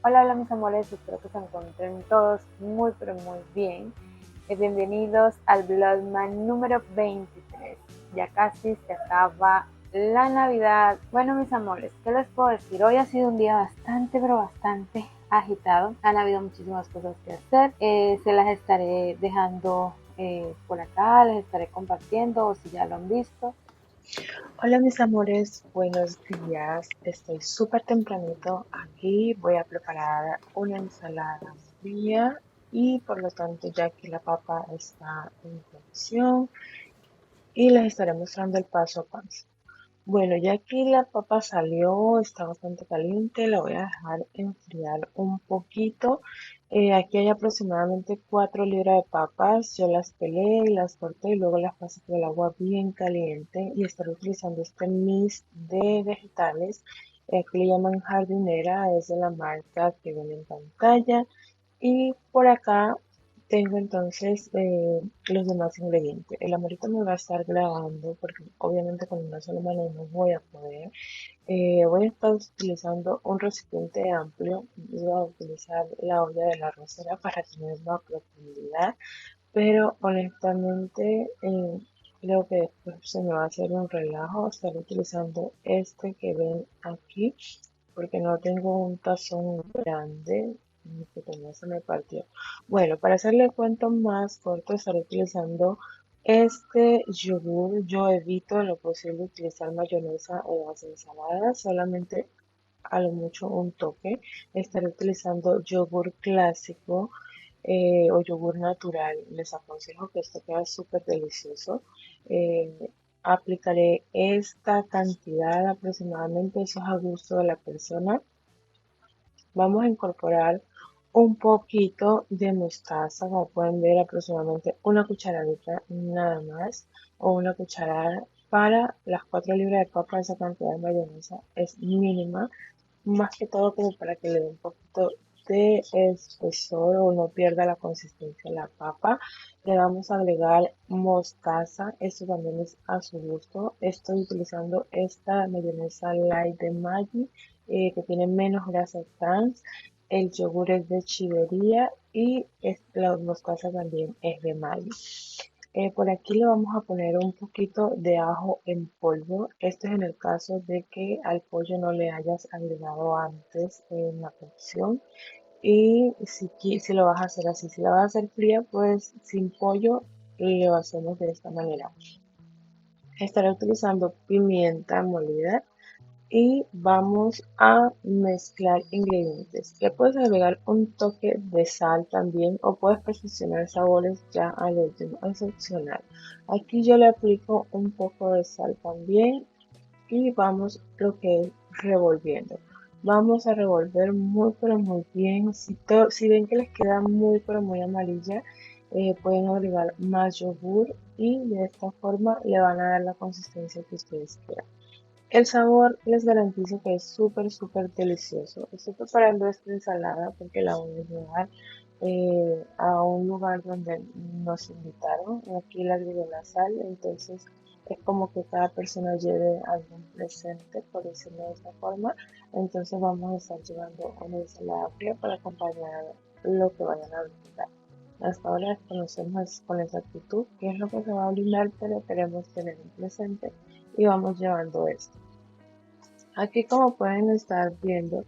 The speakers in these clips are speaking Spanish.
Hola, hola mis amores, espero que se encuentren todos muy pero muy bien. Bienvenidos al Vlogman número 23. Ya casi se acaba la Navidad. Bueno mis amores, ¿qué les puedo decir? Hoy ha sido un día bastante pero bastante agitado. Han habido muchísimas cosas que hacer. Se las estaré dejando por acá, les estaré compartiendo o si ya lo han visto. Hola mis amores, buenos días. Estoy súper tempranito aquí. Voy a preparar una ensalada fría y por lo tanto ya que la papa está en cocción y les estaré mostrando el paso a paso. Bueno, ya que la papa salió, está bastante caliente, la voy a dejar enfriar un poquito. Aquí hay aproximadamente 4 libras de papas. Yo las pelé y las corté y luego las pasé por el agua bien caliente y estaré utilizando este mix de vegetales. Aquí le llaman jardinera, es de la marca que ven en pantalla. Y por acá tengo entonces los demás ingredientes. El amorito me va a estar grabando porque obviamente con una sola mano no voy a poder. Voy a estar utilizando un recipiente amplio. Voy a utilizar la olla de la arrocera para tener más profundidad. Pero honestamente creo que después se me va a hacer un relajo. Estaré utilizando este que ven aquí porque no tengo un tazón grande que tenía se me partió. Bueno, para hacerle cuento más corto, estaré utilizando este yogur. Yo evito en lo posible utilizar mayonesa en las ensaladas, solamente a lo mucho un toque. Estaré utilizando yogur clásico o yogur natural. Les aconsejo que esto queda súper delicioso. Aplicaré esta cantidad aproximadamente, eso es a gusto de la persona. Vamos a incorporar un poquito de mostaza, como pueden ver aproximadamente una cucharadita nada más, o una cucharada para las 4 libras de papa. Esa cantidad de mayonesa es mínima, más que todo como para que le dé un poquito de espesor o no pierda la consistencia de la papa. Le vamos a agregar mostaza, esto también es a su gusto. Estoy utilizando esta mayonesa light de Maggi que tiene menos grasa trans. El yogur es de chivería y la mostaza también es de Maggi. Por aquí le vamos a poner un poquito de ajo en polvo. Esto es en el caso de que al pollo no le hayas agregado antes en la cocción. Y si lo vas a hacer así, si la vas a hacer fría, pues sin pollo lo hacemos de esta manera. Estaré utilizando pimienta molida y vamos a mezclar ingredientes. Le puedes agregar un toque de sal también o puedes perfeccionar sabores ya al último, es opcional. Aquí yo le aplico un poco de sal también y vamos lo que es revolviendo. Vamos a revolver muy pero muy bien. Si ven que les queda muy pero muy amarilla, pueden agregar más yogur y de esta forma le van a dar la consistencia que ustedes quieran. El sabor les garantizo que es súper delicioso. Estoy preparando esta ensalada porque la voy a llevar a un lugar donde nos invitaron. Aquí le agregué la sal, entonces es como que cada persona lleve algún presente, por decirlo de esta forma. Entonces vamos a estar llevando una ensalada fría para acompañar lo que vayan a brindar. Hasta ahora conocemos con exactitud qué es lo que se va a brindar, pero queremos tener un presente y vamos llevando esto. Aquí como pueden estar viendo,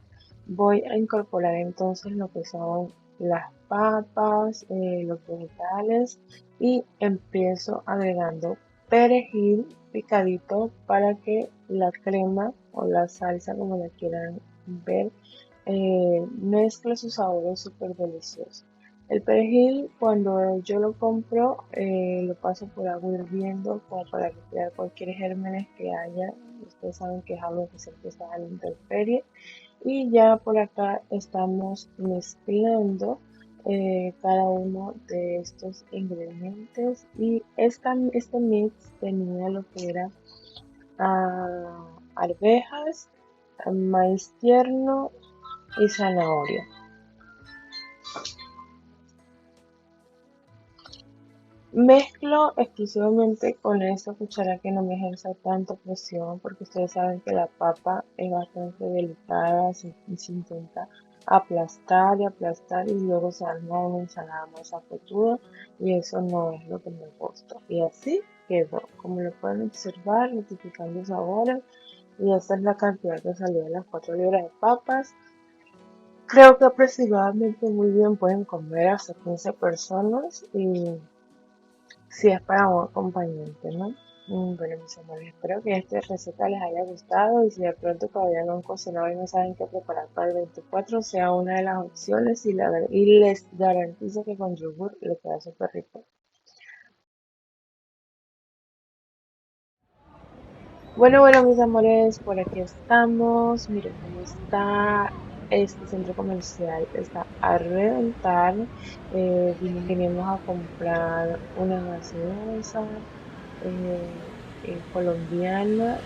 voy a incorporar entonces lo que son las papas, los vegetales y empiezo agregando perejil picadito para que la crema o la salsa, como la quieran ver, mezcle sus sabores súper deliciosos. El perejil, cuando yo lo compro, lo paso por agua hirviendo como para retirar cualquier gérmenes que haya. Ustedes saben que es algo que se empieza a la intemperie. Y ya por acá estamos mezclando cada uno de estos ingredientes. Y este mix tenía lo que era arvejas, maíz tierno y zanahoria. Mezclo exclusivamente con esta cuchara que no me ejerza tanta presión porque ustedes saben que la papa es bastante delicada si se intenta aplastar y aplastar y luego se arma una ensalada más apechuda y eso no es lo que me gusta. Y así quedó. Como lo pueden observar, notificando sabores. Y esta es la cantidad que salió de las 4 libras de papas. Creo que aproximadamente muy bien pueden comer hasta 15 personas y si es para un acompañante, ¿no? Bueno, mis amores, espero que esta receta les haya gustado y si de pronto todavía no han cocinado y no saben qué preparar para el 24, sea una de las opciones y les garantizo que con yogur le queda súper rico. Bueno, mis amores, por aquí estamos. Miren cómo está este centro comercial. Está a reventar. Vinimos a comprar una gaseosa colombiana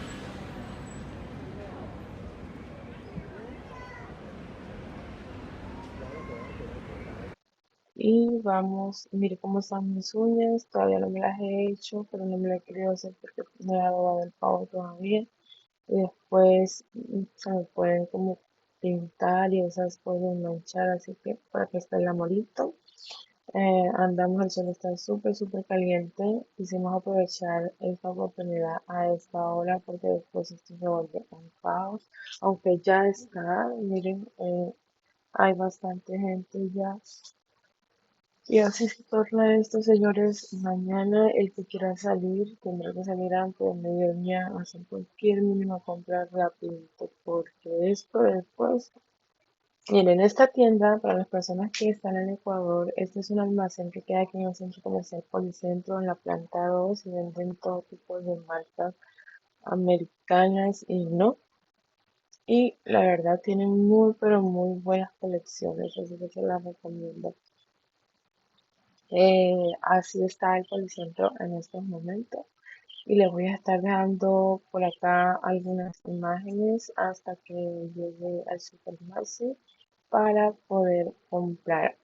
y vamos, mire cómo están mis uñas. Todavía no me las he hecho, pero no me las he querido hacer porque no he dado el pavo todavía. Y después se me pueden como pintar y esas cosas manchar, así que para que esté el amorito. Andamos, el sol está súper caliente. Quisimos aprovechar esta oportunidad a esta hora porque después esto se vuelve un caos. Aunque ya está, miren, hay bastante gente ya. Y así se torna esto, señores. Mañana el que quiera salir tendrá que salir antes de mediodía a hacer cualquier mínima compra rapidito porque esto después. Miren, esta tienda, para las personas que están en Ecuador, este es un almacén que queda aquí en el centro comercial Policentro, en la planta 2 y venden todo tipo de marcas americanas y no. Y la verdad tienen muy, pero muy buenas colecciones, así que se las recomiendo. Así está el Policentro en estos momentos. Y les voy a estar dejando por acá algunas imágenes hasta que llegue al supermercado para poder comprar.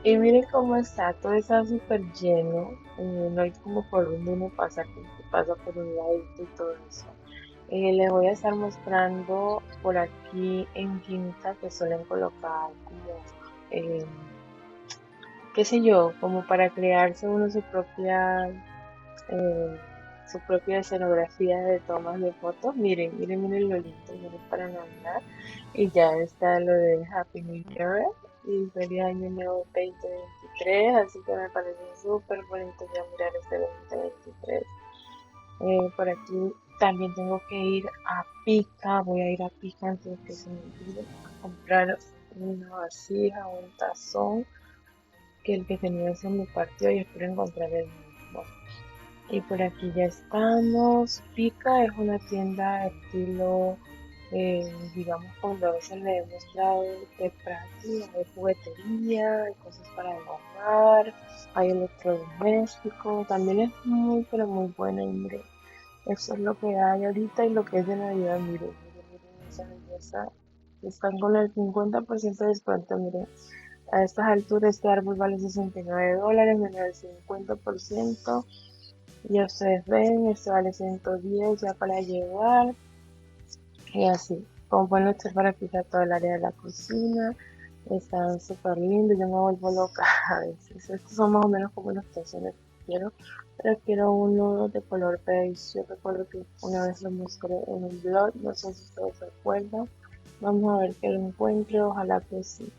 Y miren cómo está, todo está súper lleno, no hay como por donde uno pasa, como que pasa por un ladito y todo eso. Les voy a estar mostrando por aquí en quinta que suelen colocar como, eh, qué sé yo, como para crearse uno eh, su propia escenografía de tomas de fotos. Miren lo lindo, miren para Navidad. Y ya está lo de Happy New Year y feliz año nuevo 2023, así que me parece súper bonito ya mirar este 2023. Por aquí también tengo que ir a Pica, voy a ir a Pica antes de que se me olvide a comprar una vasija, un tazón, que el que tenía se me partió y espero encontrar el mismo. Y por aquí ya estamos. Pica es una tienda de estilo, digamos, cuando a veces le he mostrado de práctica, de juguetería, de cosas para el hogar, hay electrodomésticos. También es muy, pero muy buena. Y mire, eso es lo que hay ahorita y lo que es de Navidad. Miren esa belleza. Están con el 50% de descuento. Miren, a estas alturas este árbol vale $69, menos el 50%. Ya ustedes ven, esto vale 110 ya para llevar. Y así, como pueden observar, aquí está todo el área de la cocina. Están súper lindos, yo me vuelvo loca a veces. Estos son más o menos como los tazones que quiero, pero quiero uno de color beige. Yo recuerdo que una vez lo mostré en un blog, no sé si ustedes se acuerdan. Vamos a ver que lo encuentre, ojalá que sí.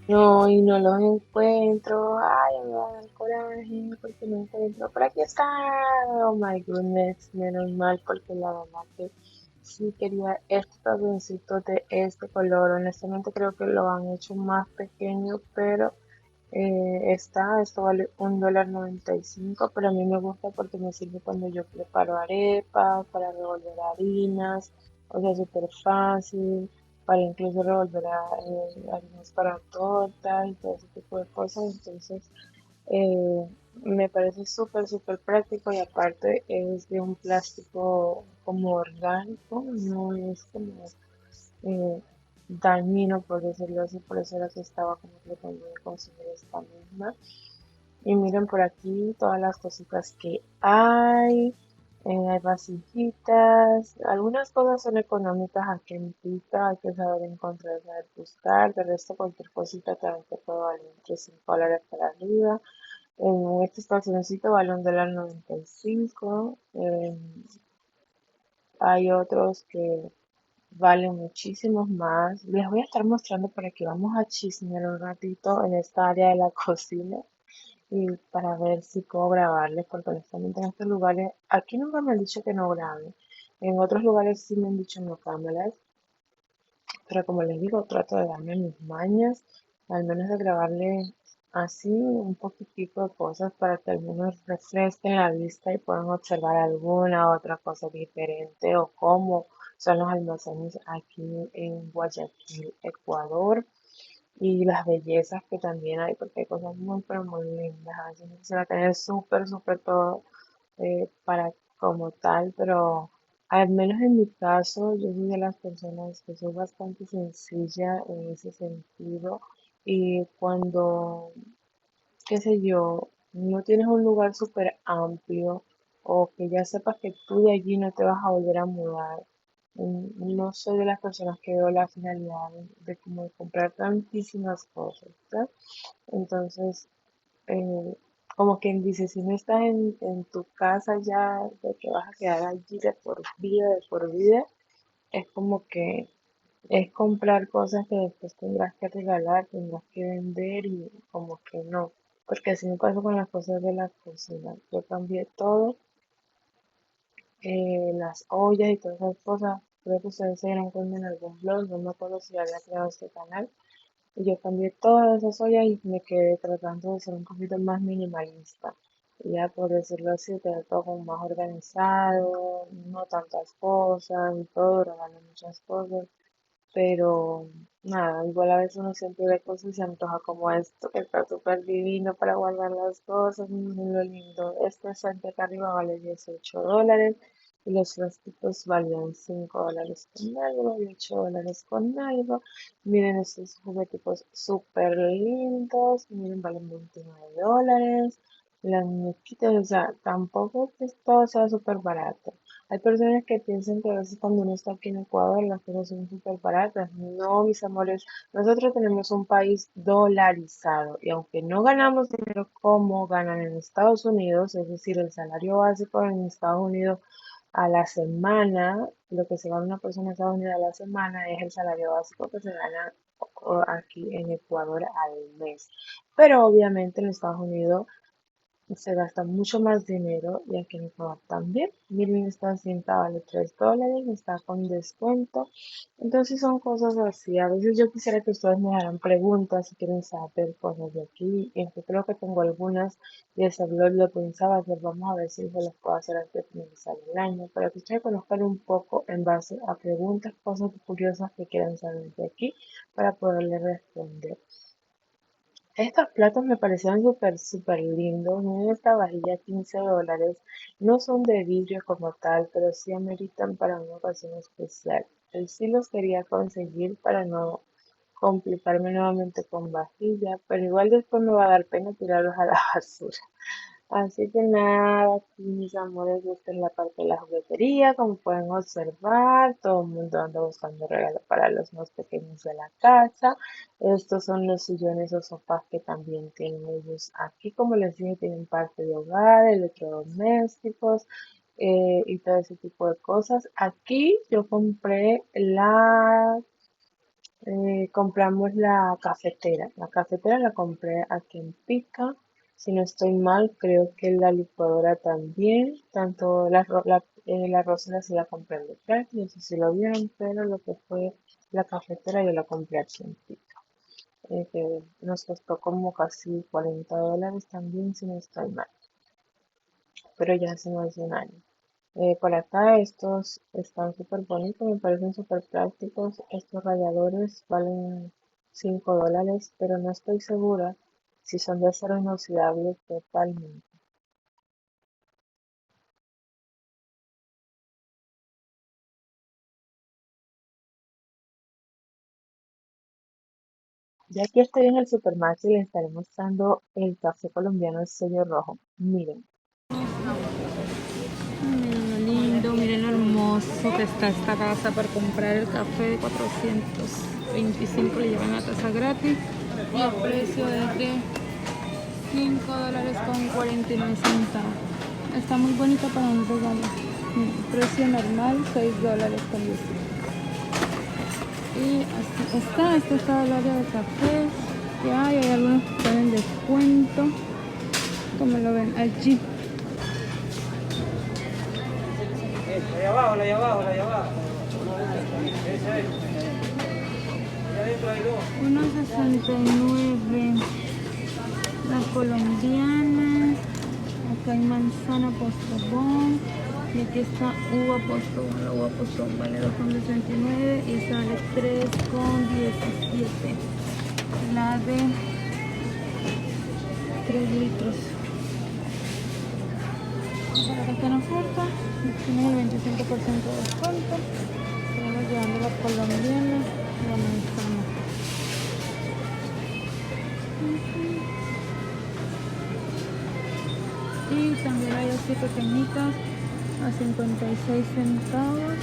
No, y no los encuentro. Ay, me va a dar coraje porque no encuentro. Pero aquí está. Oh my goodness, menos mal porque la verdad que sí quería estos tazoncitos de este color. Honestamente creo que lo han hecho más pequeño, pero esto vale $1.95, pero a mí me gusta porque me sirve cuando yo preparo arepas, para revolver harinas, o sea, súper fácil, para incluso revolver harinas para tortas y todo ese tipo de cosas. Entonces, me parece súper práctico y aparte es de un plástico como orgánico, no es como eh, dañino, por decirlo así, por eso era que estaba como tratando de conseguir esta misma. Y miren por aquí todas las cositas que hay. Hay vasijitas, algunas cosas son económicas aquí en Pita, hay que saber encontrar, saber buscar, de resto cualquier cosita también te puede valer entre $5 para arriba. Este estacioncito vale $1.95. Hay otros que valen muchísimos más. Les voy a estar mostrando para que vamos a chismear un ratito en esta área de la cocina y para ver si puedo grabarles, porque honestamente en estos lugares, aquí nunca me han dicho que no grabe. En otros lugares sí me han dicho no cámaras, pero como les digo, trato de darme mis mañas, al menos de grabarle así un poquitico de cosas para que al menos refresquen la vista y puedan observar alguna otra cosa diferente o cómo son los almacenes aquí en Guayaquil, Ecuador, y las bellezas que también hay, porque hay cosas muy, pero muy lindas. A veces uno quisiera tener súper todo para como tal, pero al menos en mi caso, yo soy de las personas que soy bastante sencilla en ese sentido. Y cuando, qué sé yo, no tienes un lugar súper amplio o que ya sepas que tú de allí no te vas a volver a mudar, no soy de las personas que veo la finalidad de como de comprar tantísimas cosas, ¿verdad? Entonces, eh, como quien dice, si no estás en tu casa ya, de que vas a quedar allí de por vida, es como que es comprar cosas que después tendrás que regalar, tendrás que vender y como que no, porque así me pasó con las cosas de la cocina. Yo cambié todo, las ollas y todas esas cosas. Creo que ustedes se dieron cuenta en algún blog, no me acuerdo si había creado este canal. Y yo cambié todas esas ollas y me quedé tratando de ser un poquito más minimalista. Y ya por decirlo así, tener todo como más organizado, no tantas cosas y todo, regalar muchas cosas. Pero nada, igual a veces uno siempre ve cosas y se antoja como esto, que está súper divino para guardar las cosas. Miren lo lindo. Este de acá arriba vale $18 y los plastitos valían $5 con algo y $8 con algo. Miren estos jugueticos súper lindos. Miren, valen $29. Las muñequitas, o sea, tampoco es que todo sea súper barato. Hay personas que piensan que a veces cuando uno está aquí en Ecuador las cosas son súper baratas. No, mis amores, nosotros tenemos un país dolarizado y aunque no ganamos dinero como ganan en Estados Unidos, es decir, el salario básico en Estados Unidos a la semana, lo que se gana una persona en Estados Unidos a la semana es el salario básico que se gana aquí en Ecuador al mes. Pero obviamente en Estados Unidos se gasta mucho más dinero y aquí en Ecuador también. Miren, esta cinta vale $3, está con descuento. Entonces son cosas así. A veces yo quisiera que ustedes me hagan preguntas si quieren saber cosas de aquí. Y aunque creo que tengo algunas y ese blog lo pensaba hacer, vamos a ver si se los puedo hacer antes de finalizar el año. Para que ustedes conozcan un poco en base a preguntas, cosas curiosas que quieran saber de aquí para poderles responder. Estos platos me parecieron súper lindos. Miren esta vajilla, $15. No son de vidrio como tal, pero sí ameritan para una ocasión especial. Él sí los quería conseguir para no complicarme nuevamente con vajilla, pero igual después me va a dar pena tirarlos a la basura. Así que nada, aquí mis amores, esta es la parte de la juguetería, como pueden observar, todo el mundo anda buscando regalos para los más pequeños de la casa. Estos son los sillones o sofás que también tienen ellos aquí, como les dije, tienen parte de hogar, electrodomésticos y todo ese tipo de cosas. Aquí yo compré compramos la cafetera. La cafetera la compré aquí en Pica. Si no estoy mal, creo que la licuadora también. Tanto la rosera sí la compré en Leclerc, no sé si lo vieron, pero lo que fue la cafetera yo la compré aquí en Pica. Que nos costó como casi $40 también, si no estoy mal. Pero ya hace más de un año. Por acá estos están súper bonitos, me parecen súper prácticos. Estos ralladores valen $5, pero no estoy segura si son de acero inoxidable totalmente. Ya aquí estoy en el Supermax y les estaré mostrando el café colombiano de sello rojo. Miren, Miren lo lindo, miren lo hermoso que está esta casa para comprar el café de 425, le llevan la taza gratis y el precio es de $5.49. Está muy bonito para un regalo. Miren, precio normal $6 con 10. Y así está, este está el área de cafés que hay algunos que están en descuento, como lo ven allí. Ahí abajo, ahí abajo, ahí abajo. Esa es. Allá adentro hay dos. 1.69 la colombiana. Acá hay manzana postobón y aquí está uva postobón. La uva postobón vale 2,69 y sale 3,17 la de 3 litros. Acá está en oferta, tiene el 25% de descuento. Estamos llevando la colombiana, la manzana. Y también hay así pequeñitas a 56 centavos.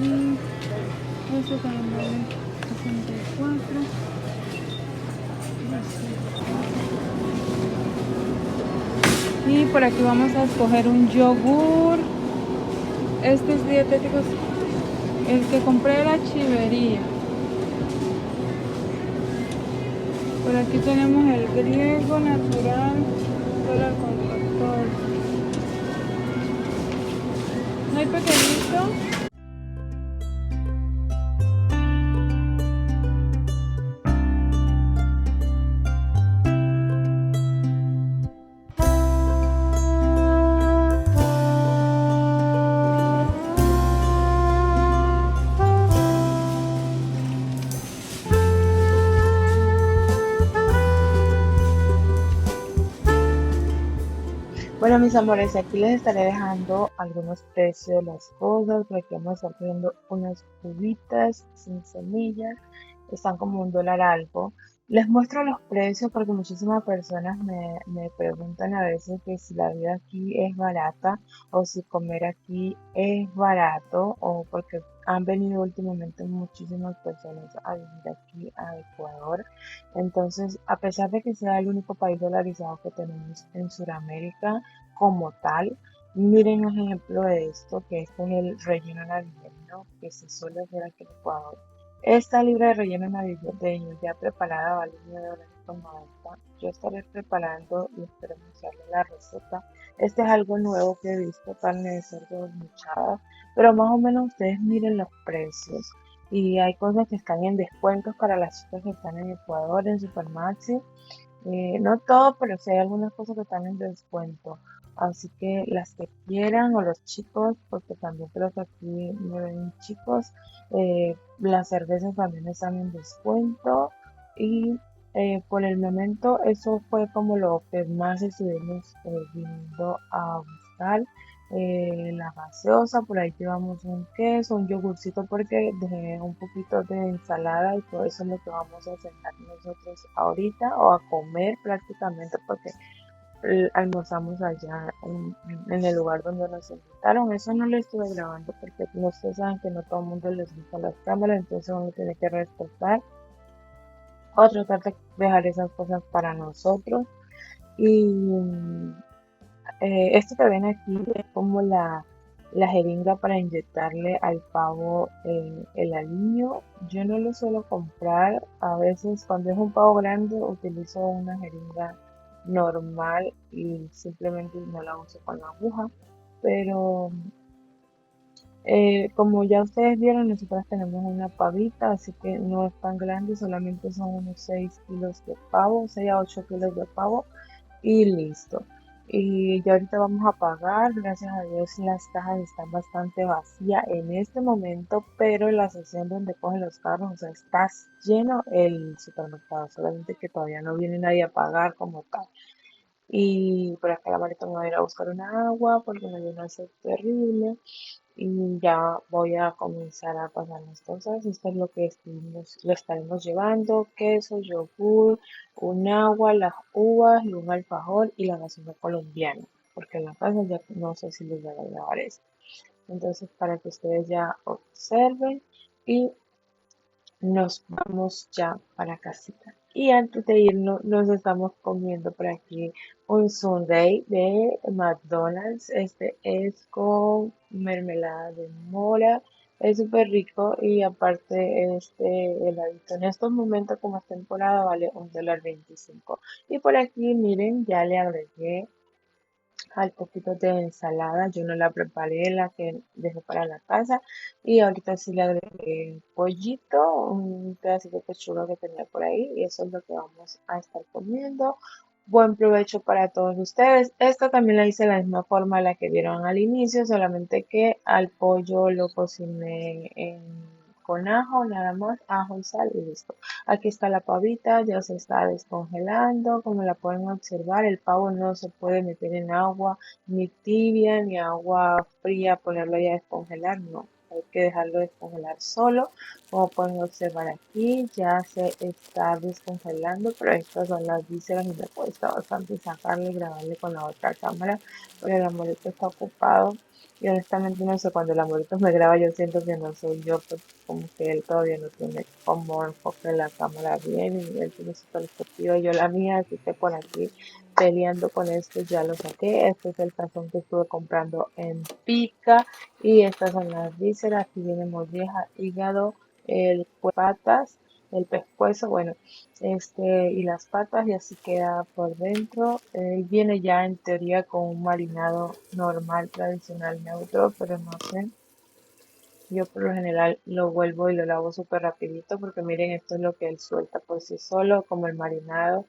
Y este también vale 64. Y por aquí vamos a escoger un yogur. Este es dietético, el que compré de la chivería. Por aquí tenemos el griego natural, $1.14. ¿No hay pequeñito? bueno mis amores, aquí les estaré dejando algunos precios de las cosas. Por aquí vamos a estar viendo unas uvitas sin semillas, están como $1 algo. Les muestro los precios porque muchísimas personas me preguntan a veces que si la vida aquí es barata o si comer aquí es barato, o porque han venido últimamente muchísimas personas a vivir aquí a Ecuador. Entonces, a pesar de que sea el único país dolarizado que tenemos en Sudamérica como tal, miren un ejemplo de esto que es con el relleno navideño que se suele hacer aquí en Ecuador. Esta libra de relleno navideño ya preparada vale $9.90. Yo estaré preparando y espero mostrarles la receta. Este es algo nuevo que he visto, carne de cerdo desmechada, pero más o menos ustedes miren los precios. Y hay cosas que están en descuentos para las chicas que están en Ecuador, en Supermaxi. No todo, pero sí hay algunas cosas que están en descuento. Así que las que quieran, o los chicos, porque también creo que aquí me ven chicos, las cervezas también están en descuento. Y por el momento eso fue como lo que más estuvimos viniendo a buscar. La gaseosa, por ahí llevamos un queso, un yogurcito porque dejé un poquito de ensalada y todo eso es lo que vamos a cenar nosotros ahorita, o a comer prácticamente, porque almorzamos allá en el lugar donde nos invitaron. Eso no lo estuve grabando porque no, ustedes saben que no todo el mundo les gusta las cámaras, entonces uno tiene que respetar o tratar de dejar esas cosas para nosotros. Y esto que ven aquí es como la jeringa para inyectarle al pavo el aliño. Yo no lo suelo comprar, a veces cuando es un pavo grande utilizo una jeringa normal y simplemente no la uso con la aguja, pero como ya ustedes vieron, nosotros tenemos una pavita, así que no es tan grande, solamente son unos 6 kilos de pavo, 6 a 8 kilos de pavo y listo. Y ya ahorita vamos a pagar, gracias a Dios las cajas están bastante vacías en este momento, pero en la sección donde cogen los carros, o sea, está lleno el supermercado, solamente que todavía no viene nadie a pagar como tal. Y por acá la Marita me va a ir a buscar una agua porque me dio una sed terrible y ya voy a comenzar a pasar las cosas. Esto es lo que lo estaremos llevando: queso, yogur, un agua, las uvas y un alfajor y la gaseosa colombiana, porque en la casa ya no sé si les voy a grabar eso. Entonces, para que ustedes ya observen y nos vamos ya para casita. Y antes de irnos, nos estamos comiendo por aquí un sundae de McDonald's. Este es con mermelada de mora. Es súper rico y aparte este heladito en estos momentos como es temporada vale $1.25. Y por aquí miren, ya le agregué al poquito de ensalada. Yo no la preparé, la que dejé para la casa. Y ahorita sí le agregué pollito, un pedacito de pechuga que tenía por ahí. Y eso es lo que vamos a estar comiendo. Buen provecho para todos ustedes. Esta también la hice de la misma forma la que vieron al inicio, solamente que al pollo lo cociné con ajo, nada más, ajo y sal y listo. Aquí está la pavita, ya se está descongelando. Como la pueden observar, el pavo no se puede meter en agua ni tibia ni agua fría, ponerlo ya a descongelar, no. Hay que dejarlo descongelar solo. Como pueden observar aquí, ya se está descongelando, pero estas son las vísceras y me cuesta bastante sacarle y grabarle con la otra cámara, pero el amorito está ocupado. Y honestamente no sé, cuando el amorito me graba yo siento que no soy yo, pues como que él todavía no tiene como enfoque la cámara bien y él tiene su perspectiva y yo la mía, así que por aquí peleando con esto ya lo saqué. Este es el tazón que estuve comprando en Pica y estas son las vísceras. Aquí viene molleja, hígado, patas, el pescuezo, bueno, y las patas y así queda por dentro. Viene ya en teoría con un marinado normal, tradicional, neutro, pero no sé. Yo por lo general lo vuelvo y lo lavo súper rapidito porque miren, esto es lo que él suelta por sí solo, como el marinado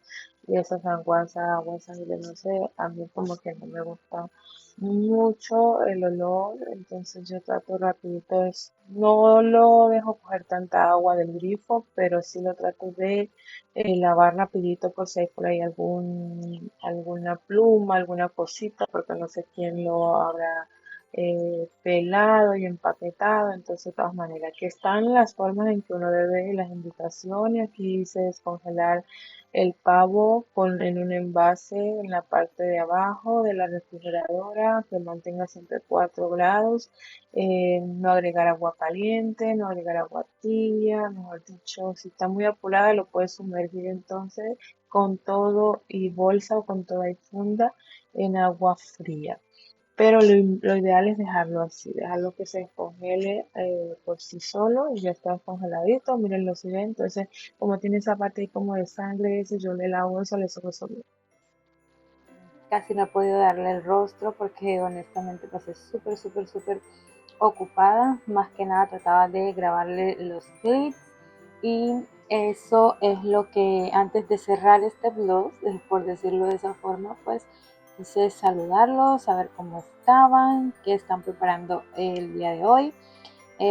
y esas aguas y no sé, a mí como que no me gusta mucho el olor, entonces yo trato rapidito, no lo dejo coger tanta agua del grifo, pero sí lo trato de lavar rapidito por si hay por ahí alguna pluma, alguna cosita, porque no sé quién lo habrá pelado y empaquetado. Entonces, de todas maneras, aquí están las formas en que uno debe las indicaciones. Aquí dice descongelar el pavo en un envase en la parte de abajo de la refrigeradora que mantenga siempre 4 grados. No agregar agua caliente, no agregar agua tibia, mejor dicho, si está muy apurada lo puedes sumergir entonces con todo y bolsa o con toda y funda en agua fría. Pero lo ideal es dejarlo así, dejarlo que se descongele por sí solo y ya está congeladito. Miren si ven. Entonces, como tiene esa parte ahí como de sangre, ese yo le lavo eso, le soy bien. Casi no he podido darle el rostro porque honestamente pasé súper ocupada. Más que nada trataba de grabarle los clips y eso es lo que antes de cerrar este vlog, por decirlo de esa forma, pues quise saludarlos, saber cómo estaban, qué están preparando el día de hoy.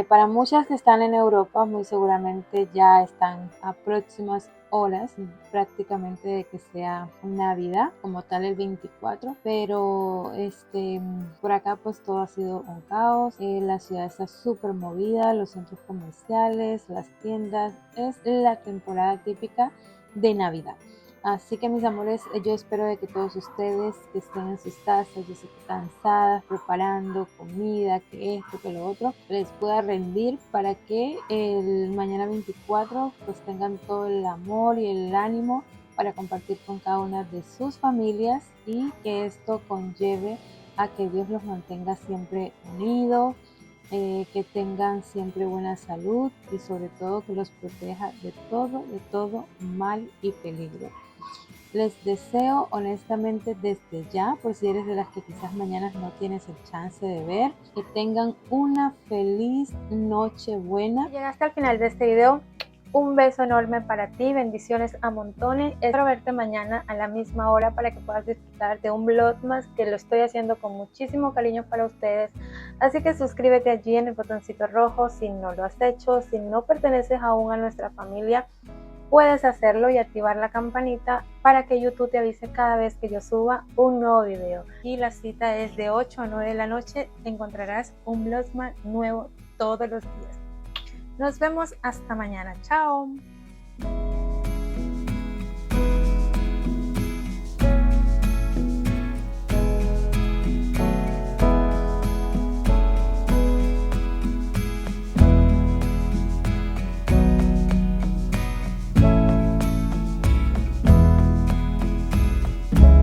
Para muchas que están en Europa, muy seguramente ya están a próximas horas prácticamente de que sea Navidad, como tal el 24, pero por acá pues todo ha sido un caos. La ciudad está súper movida, los centros comerciales, las tiendas, es la temporada típica de Navidad. Así que mis amores, yo espero de que todos ustedes que estén en sus casas, yo sé que cansadas, preparando comida, que esto, que lo otro, les pueda rendir para que el mañana 24 pues tengan todo el amor y el ánimo para compartir con cada una de sus familias y que esto conlleve a que Dios los mantenga siempre unidos, que tengan siempre buena salud y sobre todo que los proteja de todo mal y peligro. Les deseo honestamente desde ya, por si eres de las que quizás mañana no tienes el chance de ver, que tengan una feliz noche buena. Si llegaste al final de este video, un beso enorme para ti, bendiciones a montones. Espero verte mañana a la misma hora para que puedas disfrutar de un vlogmas que lo estoy haciendo con muchísimo cariño para ustedes. Así que suscríbete allí en el botoncito rojo si no lo has hecho, si no perteneces aún a nuestra familia. Puedes hacerlo y activar la campanita para que YouTube te avise cada vez que yo suba un nuevo video. Y la cita es de 8 a 9 de la noche. Encontrarás un vlogmas nuevo todos los días. Nos vemos hasta mañana. Chao.